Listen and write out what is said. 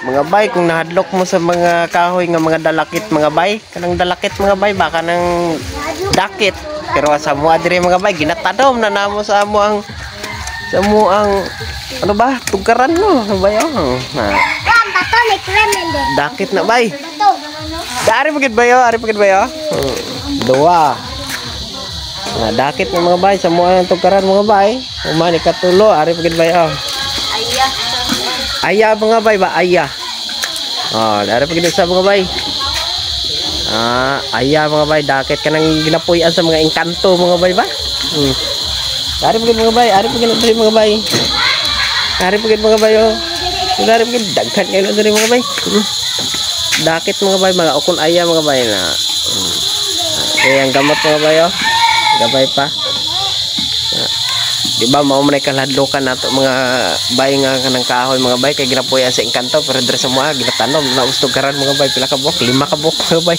Mga bay, kung nahadlok mo sa mga kahoy nga mga dalakit mga bay, kanang dalakit mga bay baka nang dakit. Pero sa mo adire mga bay ginatadom na namo sa amo ang ano ba? Tugaran mo, bay oh. Na. Dakit na bay. Dari pagid bayo, ari pagid bayo. Dua. Nah, dakit ng mga bay sa mga tugaran mga bay. Umani katulo, ari pagid bayo. Ayah mga bay ba? Ayah. Oh, dari pagid sa mga bay. Ayah mga bay, dakit ka nang ginapuyan sa mga engkanto mga bay ba? Dari pagid mga bay, ari pagid mga bay. Ari pagid mga bay oh. Dari pagid daghan kayo dari mga bay. Dakit mga bay, mga ukon ayah mga bay na. Okay, ang gamot mga bay oh. Gabay pa. Di ba mao man kaladlokan nato mga bay nga kanang kahoy mga bay kay ginapuyan sa engkanto pero dire sa mga ginatanom na ustog karan mga bay pila ka buok 5 ka buok mga bay.